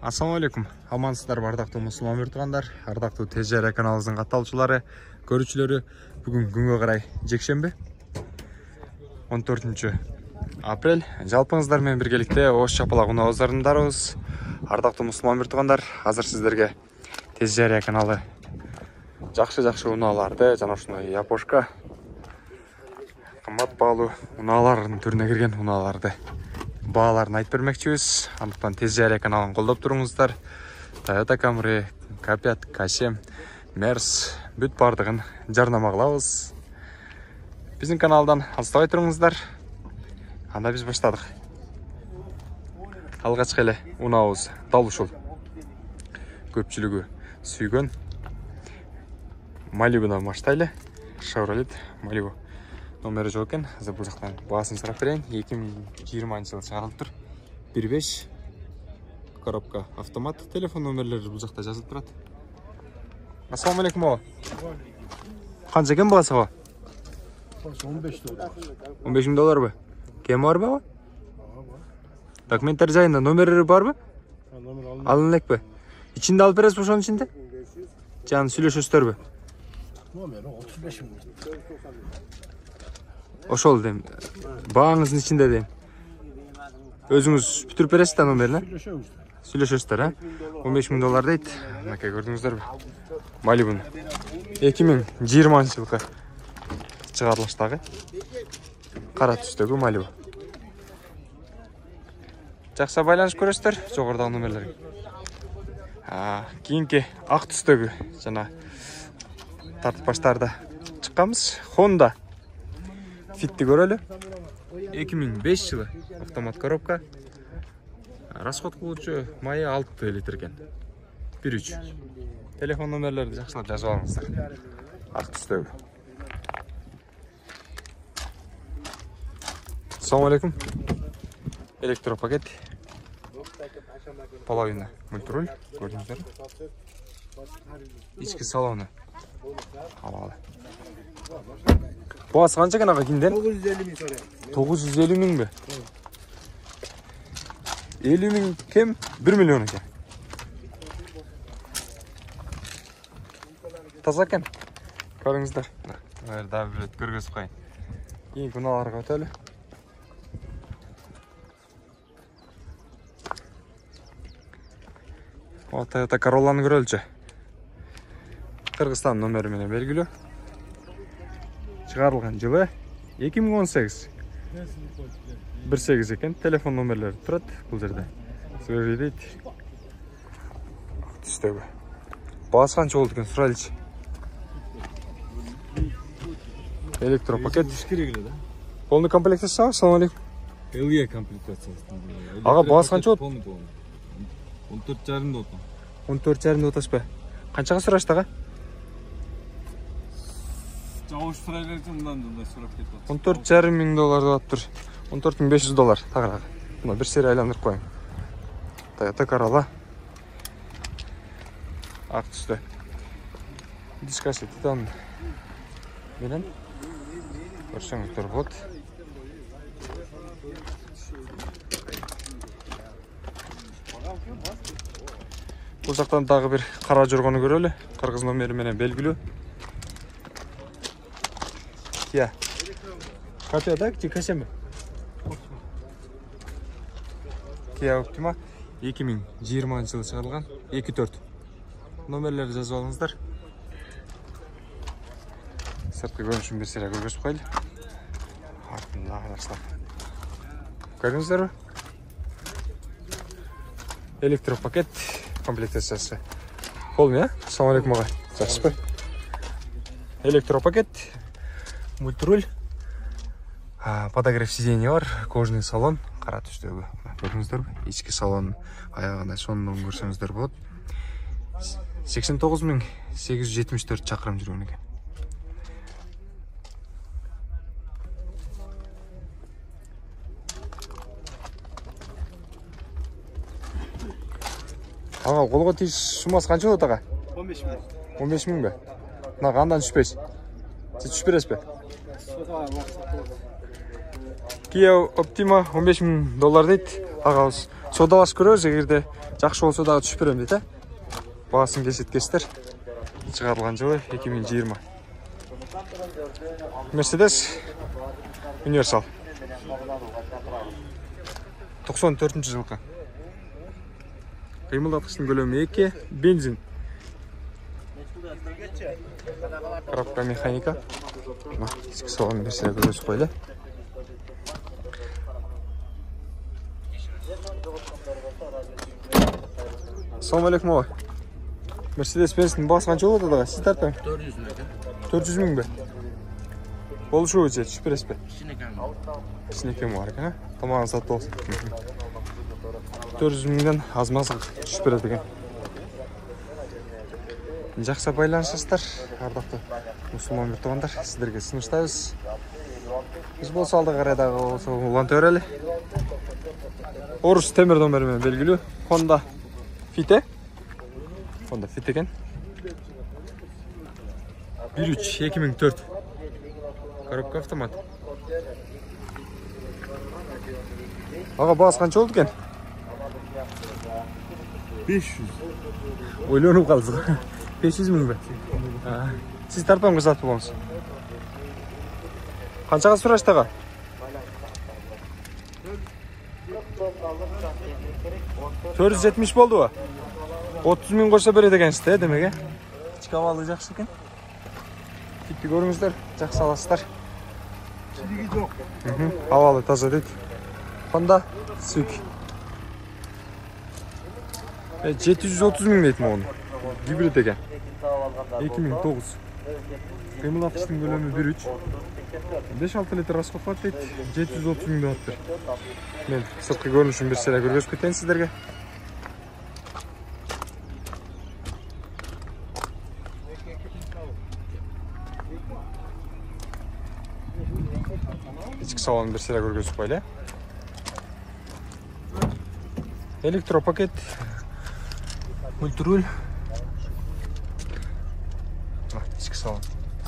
Ассалаумалейкум. Амансыздар бардактуу мусулман муртугандар, ардактуу ТЖР каналыбыздын катталуучулары, көрүүчүлөрү. Бүгүн күнгө карай жекшемби 14 апрель. Жалпыңыздар менен биргеликте Ош Чапалак унаабыздарындарбыз. Ардактуу мусулман муртугандар, азыр сиздерге ТЖР каналы жакшы унааларды жана ушундай япошка кымбат баалуу унаалардын түрүнө кирген унааларды бааларын айтып бермекчибиз. Андыктан ТЖР каналын колдоп туруңуздар. Toyota Camry, K5, K7, Merz бүт бардыгын жарнама кылабыз. Биздин каналдан алыстабай туруңуздар. Анда биз баштадык. Алгачкы эле унаабыз дал ушул көпчүлүгү сүйгөн Malibu'дан баштайлы. Chevrolet Malibu номери жок экен. Азыр бул жактан баасын сурап берейин. 2020 жылы чыгарылып тур. 1.5 коробка автомат. Телефон номерлери бул жакта жазылып турат. Ассаламу алейкум ага. Канча экен баасы ага? 15 доллар. 15 000 долларбы? Кем барбы ага? Документтер жайында номерлери барбы? Номер Алын элекпи? Ичинде алып бересизби ошонун ичинде? Жана сүйлөшөсүздөрбү? Номер 35 000. Ошол дейм. Бааңыздын ичинде дейм. Өзүңүз бүтүрүп бересиз да номерин? Сүйлөшөсүздөр, а? 15 000 доллар дейт. Мынакей көрдүңүздөрбү? Malibu'нун 2020 жылкы чыгарылыштагы кара түстөгү Malibu. Жакшы байланышып көрөсүздөр, жогорудагы номерлерге. Кийинки ак түстөгү жана тартып баштарда чыкканбыз. Honda Fit'ти көрөлү. 2005 жылы автомат коробка. Расход кылуучу майы 6 литр экен. 1.3. Телефон номерлерди жакшылап жазып алыңыздар. Ак түстөгү. Ассаламу алейкум. Электропакет. Половина мультруль, көрдүңүздөр. Ички салону. Алалы. Баасы канча экен ага кинден? 950 000 сорайм. 950 000бы? 50 000 кем? 1 миллион экен. Таза экен. Көрүңүздөр. Дагы бир көргөзүп коеюн. Кийинки унааларга өтөлү. Toyota Corolla'ны көрөлчү. Кыргызстан номери менен белгилүү. Чыгарылган жылы 2018. 18 экен. Телефон номерлери турат бул жерде. Силерге дейт. Түстөгү. Баасы канча болду экен сурайлычы. Электропакет. Полный комплектация, ассаламу алейкум. LE комплектация. Ага, баасы канча болду? 14,5 болду. 14,5 оташпы? Канчага сурашты ага? Жауыш сурайлар мындан сурап кетип атат. 14,5 000 доллар деп атыптыр. 14 500 доллар тагыраак. Мына бир серия айландырып коеюн. Toyota Corolla. Ак түстө. Дискасы титан менен көрсөңүздөр болот. Бул жактан дагы бир кара жоргону көрөлү. Кыргыз номери менен белгилүү. Kia. K5 да, K7. Kia Optima 2020 жылы чыгарылган 2.4. Номерлерди жазып алыңыздар. Сырткы көрүнүшүн бир серия көргөзүп коелу. Артында агачлар. Көрдүңүздөрбү? Электропакет комплектациясы. Полный, а? Ассаламу алейкум ага. Жакшысызбы? Электропакет, мультруль, подогрев сиденья бар, кожаный салон, кара түстөгү. Көрдүңүздөрбү? Ички салон аягына сонун көрсөңүздөр болот. 89 874 чакырым жүргөн экен. Ага, колго тийиш суммасы канча болот ага? 15 000. 15 000бы? Мына андан түшпөйсүз. Сиз түшүп бересизби? Kia Optima 15 000 доллар дейт. Агабыз содалашып көрөбүз, эгерде Жакшы болсо дагы түшүп берем дейт, Баасын көрсөткөнсүздөр. Чыгарылган жылы 2020. Mercedes Universal. 94 жылкы. Кыймылдаткычтын көлөмү 2, бензин. Коробка механика. Ички салон берсе көрсөтүп койду. Assalamu alaikum aba. Mercedes-Benz'in baası qancha bo'ladi daga? Siz tartang. 400 ming ekan. 400 ming be. Bo'lishi o'zi, tushib berasizmi? Kishinekam bor ekan, ha? Tomog'ini sotib olsin. 400 mingdan azmaz tushib beradi ekan. Жақсы байланышасыздар, ардақты мұсылман мұртығандар, сіздерге сыныштайбыз. Біз болса алды қарайдағы осы ұлан төрелі. Орыс темір номерімен белгілі. Honda Fit екен. 1.3 2004. Коробка автомат. Аға, бағасы қанша болды екен? 500. Ойланып қалдыңыз ғой. 500 мың бе? Сіз тартпаңыз сатып боламыз. Қаншаға сұрашты аға? 470 болды ба? 30 мың қойса береді екенсіз, демек, ішкі авалы жақсы екен. Типті көріңіздер, жақсы аласыздар. Çiligi yok. Havalı, таза дейді. Honda Civic. 730 мың дейтін оғын. Гибрид екен. 2009. Қимылдаткычтың көлемі 1.3. 5-6 литр расход қылады дейді. 730 мың деп отыр. Мен сыртқы көрінішін бір сәле көргізіп кетейін сіздерге. İçki salonun bir sırada görgüsü böyle. Elektropaket, multirul. İçki salon.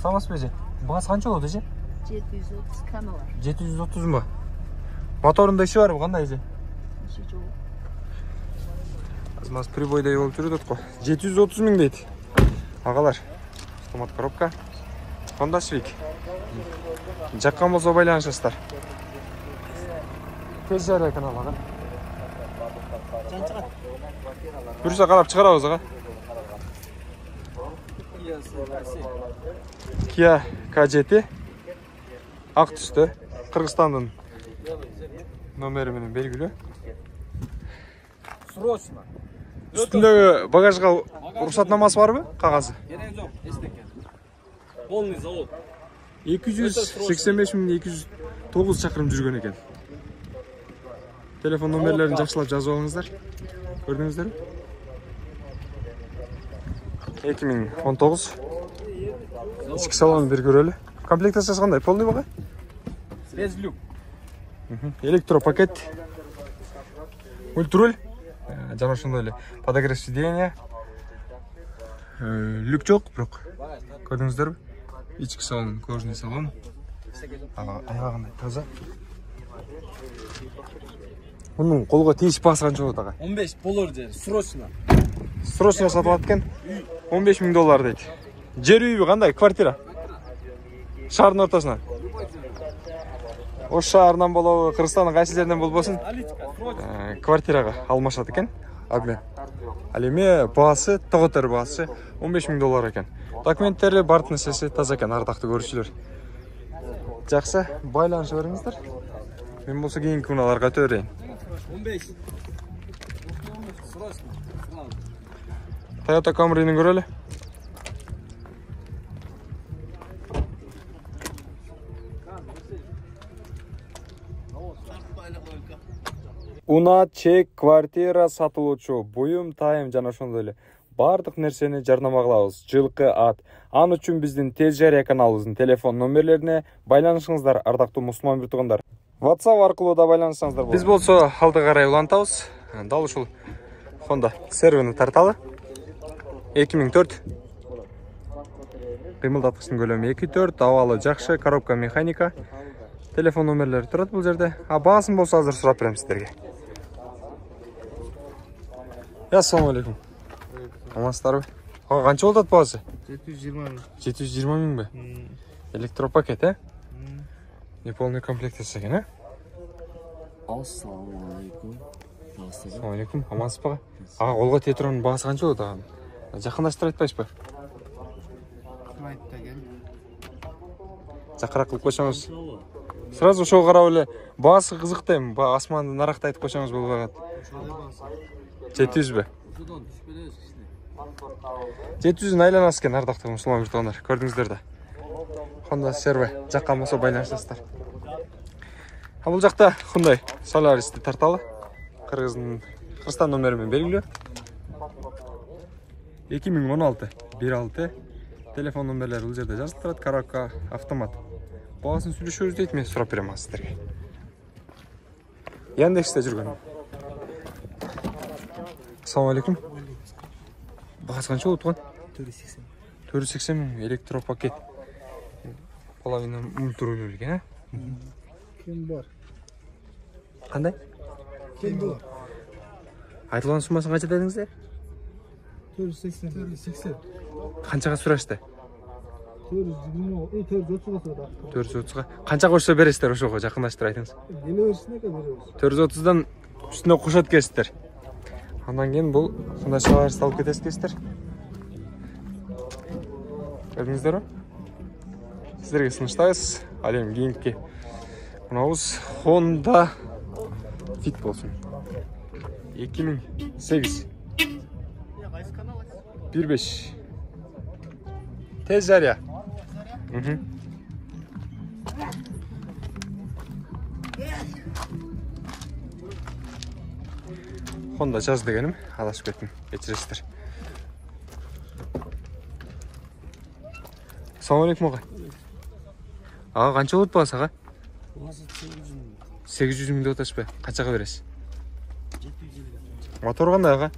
Tamam bece. Bağız kaçı oldu bece? 730 kamı var. 730 mu? Motorunda işi var mı? Qanday bece? İşi çok. Az priboyda yol жүрдік қой. 730 мың дейді. Ағалар. Автомат коробка. Honda Civic. Жаққан болса байланышасыздар. Тез жария канал аға. Бүрсе қарап шығарабыз аға. Kia K7 ақ түсті. Қырғызстанның номерімен белгілі. Срочно. Үстіндегі багажға рұқсатнамасы бар ма? Қағазы. Керек жоқ, естекен. Полный завод. 285.209 шақырым жүрген екен. Телефон номерлерін жақшылап жазып алыңыздар. Көрдіңіздер ме? 2019. Ішкі салонын бір көрелі. Комплектациясы қандай? Полный баға? Без люк. Электропакет. Мультруль. Жана ошондой эле. Подогрев сиденья. Люк жок, бирок. Көрдүңүздөрбү? İçki salon, kojный salon. Ayağında таза. Bunun kolga тиешип баскан жок ага. 15 $, жер, срочно. Срочно сатылат экен. 15 мың доллар дейт. Жер үйбү кандай? Квартира. Шаардын ортосунан. Ош шаарынан болобу, Кыргызстандын кайсы жеринен болбосун, квартирага алмашат экен. Обмен. Ал эми баасы, тоготор баасы 15 мың доллар экен. Документтери бардын сеси таза экен, ардактуу көрүүчүлөр. Жакшы, байланыша бериңиздер. Мен болсо кийинки унааларга өтө берейин. 15. Срочно. Toyota Camry'ni көрөлү. Уна, чек, квартира сатылуучу, буюм, тайым жана ошондой эле бардык нерсени жарнама кылабыз. Жылкы ат. Ан үчүн биздин Тез Жария каналыбыздын телефон номерлерине байланышыңыздар, ардактуу мусулман биртугандар. WhatsApp аркылуу да байланышсаңыздар болот. Биз болсо алды карай улантабыз. Дал ушул Honda сервини тарталы. 2004. Кыймылдаткычтын көлөмү 2.4, абалы жакшы, коробка механика. Телефон номерлери турат бул жерде. Баасын болсо азыр сурап берем сиздерге. Ассалаумағалейкум. Амансыздар бе? Қанша болды ат бағасы? 720 мың. 720 мың бе? Электропакет, ә? Неполный комплектесі екен, ә? Ассалаумағалейкум. Ассалаумағалейкум. Амансыз ба? Аға, қолға тетроның бағасы қанша болды ағам? Жақындаштыр айтпайсыз ба? Жақырақ қылып қойсаңыз. Сразу шоу қарап өлі. Бағасы қызықтаймын. Асманды нарақта айтып қойсаңыз бұл бағат. 700 бе? 700-ін айланасы кен, ардақты мұсылман жүртіғандар. Көрдіңіздер да. Honda серве. Жаққа мұса байланышасыздар. Бұл жақта Hyundai Solaris'ті тарталы. Қырғызстан номерімен белгілі. 2016 1.6 телефон номерлері бұл жерде жазылып тұрады. Коробка автомат. Бағасын сөйлесеміз дейді, мен сұрап беремін сіздерге. Яндексте жүрген. Ассалаумағалейкум. Бағасы қанша болды тұған? 480. 480 мың электропакет. Половина мультируль екен, ә? Кем бар? Қандай? Кем бар? Айтылған сумасын қанша дедіңіздер? 480. 480. Қаншаға сұрашты? 430-ға. 430-ға. Қанша қойса бересіздер ошоға, жақындаштыр айтыңыз. Елі өрісіне қа береміз. 430-дан үстіне қошат кестір. Андан кейін бұл сонда Solaris'ті алып кетесіз кестір. Көрдіңіздер ба? Сіздерге сыныштайыз. Әлем кейінгі. Мұнауыз Honda Fit болсын. 2008. 1.5. Tez жария. Honda жаз дегенім, адасып кеттім. Кешіресіздер. Ассалаумағалейкум аға. Аға, қанша болды бағасы аға? 800 мың деп отырсыз ба? Қаншаға бересіз? Мотор қандай аға?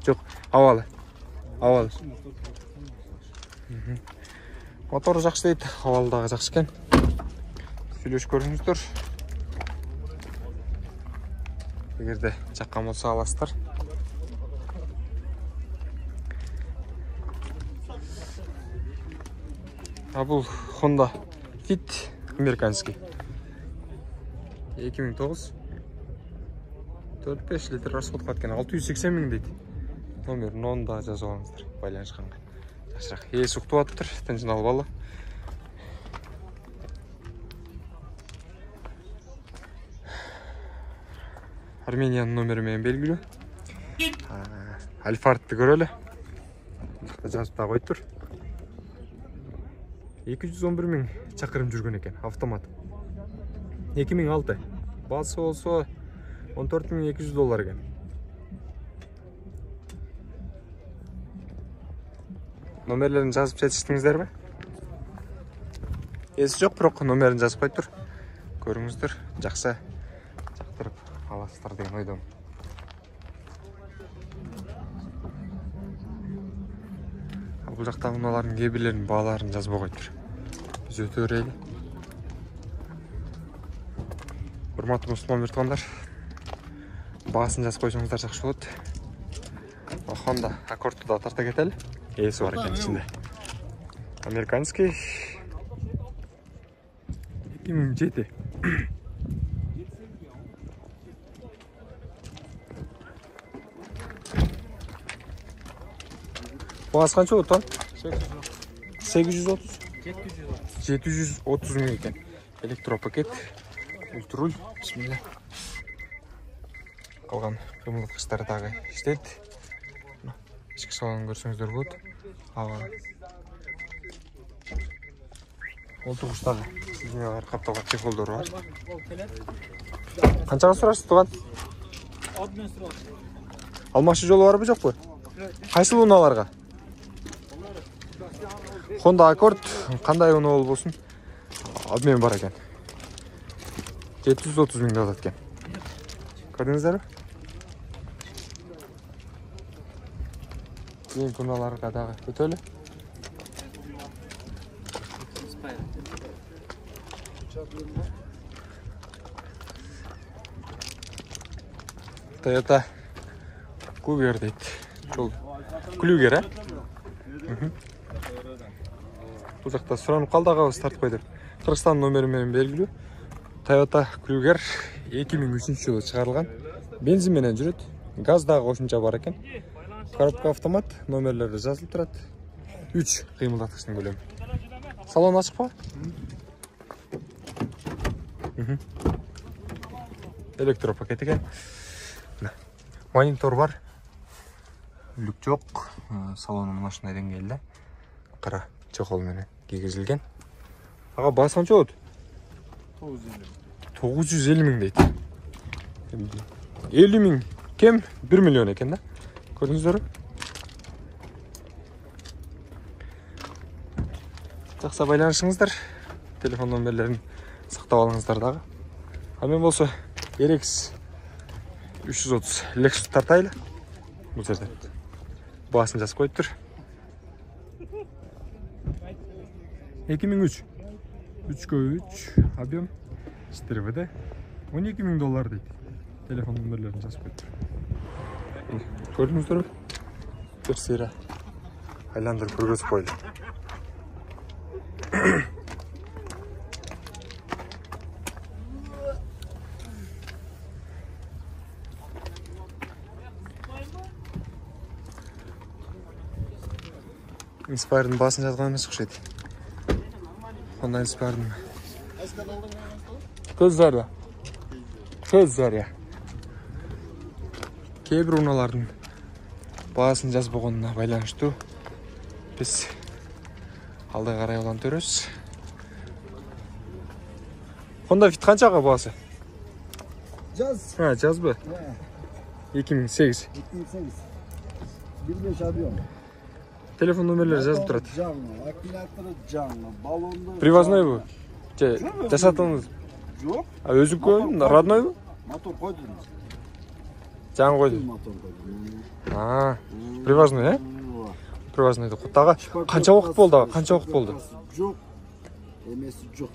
Жоқ, авалы. Авалы. Моторы жақсы дейді, авалдағы жақсы екен. Сөйлеш көріңіздер. Егерде жаққан болса аласыздар. Бұл Honda Fit американский. 2009. 4-5 литр расход қаткен. 680 мың дейді. Номерін онда жазып алыңыздар. Байланышқанға. Жақсырақ. Есі ұқтып атып тұр. Тінжін алып алы. Арменияның номерімен белгілі. Альфардты көрелі. Жазып та қойып тұр. 211 мың шақырым жүрген екен. Автомат. 2006. Басы олса $14.200 екен. Номерлерін жазып жетістіңіздер бе? Есі жоқ, бірақ номерін жазып қойып тұр. Көріңіздер, жақсы жақтырып аласыздар деген ойдамын. Бұл жақта мыналардың кейбірлерінің бағаларын жазып қойып тұр. Біз өте өрейлі. Құрметті мұсылман мұртқандар, бағасын жазып қойсаңыздар жақсы болады. Honda Accord'ты да тарта кетелі. Есі бар екен ішінде. Американский 2007. Бағасы қанша болды? 830. 730 мың екен. Электропакет, ультруль, бисмилля. Қалған қимылдатқыштары тағы істеді. Ішкі салонын көрсеңіздер болады. Ол тұрғыштағы сізіне қаптауға чехолдары бар. Қаншаға сұрасыз тұған? Алмашы жолы бар ба жоқ қой? Қайсы ұналарға? Honda Accord қандай ұны ол болсын? Обмен бар екен. 730 мың да екен. Көрдіңіздер бе? Ең күналарға дағы өтөлі. Toyota Кугер дейт. Жол. Клюгер, а? Бұл жақта сұранып қалды ағабыз тартып қойдыр. Қырғызстан номерімен белгілі. Toyota Kluger 2003 жылы шығарылған. Бензинменен жүреді. Газдағы қосымша бар екен. Коробка автомат, номерлері жазылып тұрады. 3 қимылдатқыштың көлемі. Салон ашық па? Электропакет екен. Монитор бар. Люк жоқ. Салоны машина деңгейлі. Қара чехолменен кигізілген. Аға басы қанша болады? 950 мың дейді. 50 мың кем 1 миллион екен да? Көрдіңіздер? Жақсы байланышыңыздар. Телефон номерлерін сақтап алыңыздар дағы. Амен болса RX 330 Lexus тартайлы. Бұл жерде басын жазып қойып тұр. 2003 3x3 объем 4VD $12,000 дейді. Телефон номерлерін жазып қойып тұр. Көрдіңіздер? Бір сыйра айландырып көргізіп қойды. Inspire'ın басын жазған емес құшайды. Honda Inspire'ın көз заря. Кейбір уналардың басын жазып болғанына байланышты біз алды қарай olan төрөз. Honda Fit қаншаға басы? Jazz. Ha, jazz mı? 2008. 15 объем. Telefon номерлері жазып тұрады. Canlı, akümülatörü canlı, balonlu. Привозной bu? Жасатыңыз? Жоқ. Өзі қойдың? Родной bu? Мотор қойдыңыз. Жаң қойдың? Мотор қойдың. Привозной, ә? Привозной. Құттаға қанша уақыт болды? Қанша уақыт болды? Жоқ. Емесі жоқ.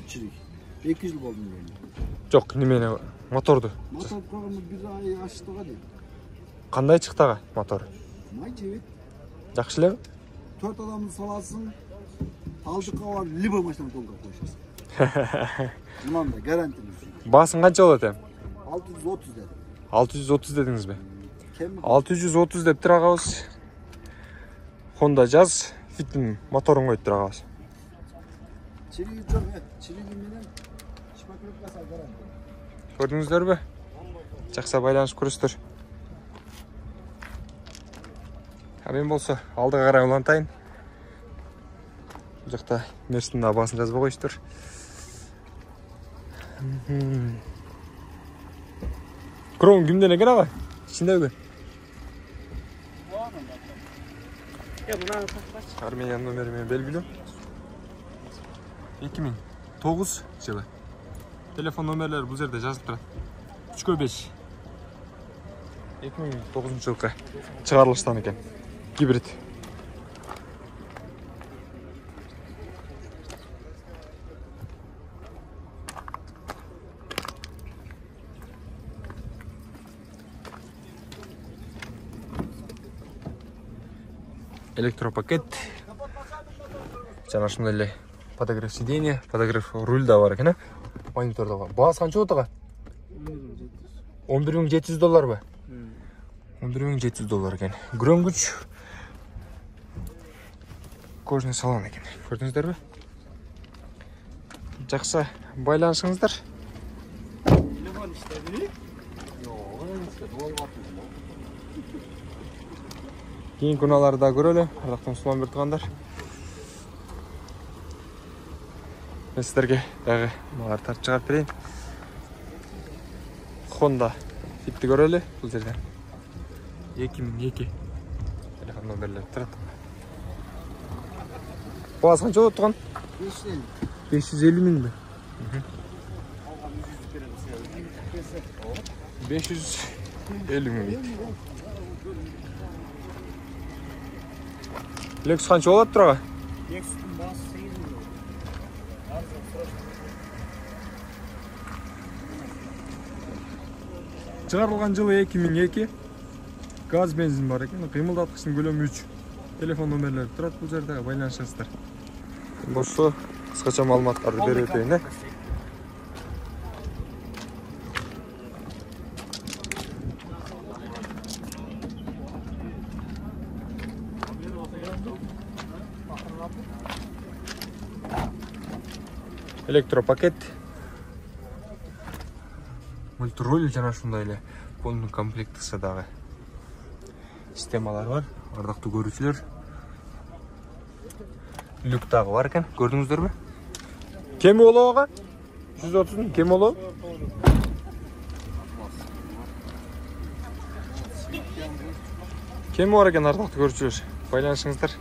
Чирик. 2 жыл болды мен. Жоқ, немені моторды. Мотор қойғанымыз 1 ай аштыға дейді. Қандай шықтаға мотор? Май жебет. Жақшылығы? 4 адамды саласын, талшыққа бар, либо машинаны толға қойшасың. Мұнанда гарантиямыз. Басын қанша болады? 630 деді. 630 дедіңіз бе? Кем? 630 деп тұр ағауыз. Honda Jazz Fit'in моторын қойып тұр ағауыз. Çirigi çok, çirigi менен шпаклеп қаса гарантия. Көрдіңіздер бе? Жақса байланыс көрістір. Мен болса алдыға қарай ұлантайын. Бұл жақта Мерстің басын жазып қойыштыр. Кроун кімден екен аға? Ішінде өген? Арменияның номерімен белгілі. 2009 жылы. Телефон номерлері бұл жерде жазып тұрады. 3x5. 2009 жылғы шығарылыштан екен. Гибрид. Электропакет. Жаңа шындай подогрев сиденья, подогрев рульда бар екен, мониторда бар. Бағасы қанша отыға? $11,700 ба? $11,700 екен. Громкоч кожный салон екен. Көрдіңіздер бе? Жақсы байланышыңыздар. Кейін күналарды да көрелі. Ардақтан сұлан бір тұғандар. Мен сіздерге дағы малар тарт шығарып берейін. Honda Fit'ті көрелі. Бұл жерден 2002 телефон номерлері тұрады. Бағасы қанша болып тұрған? 550 мың бе? 550 мың дейді. Lexus қанша болады тұраға? Lexus'un bası 8 milyon. Шығарылған жылы 2002. Gaz benzin бар екен. Қимылдатқыштың көлемі 3. Телефон номерлері тұрады бұл жерде, байланышасыздар. Осы қысқаша маалыматтарды беріп өтейін. Электропакет. Мультироль жана ушундай эле полный комплектisi дагы системалар бар. Ардактуу көрүүчүлөр. Люк дагы бар экен. Көрдүңүздөрбү? Кеми болобу ага? 130 кеми болобу? Кеми бар экен ардактуу көрүүчүлөр. Байланышыңыздар.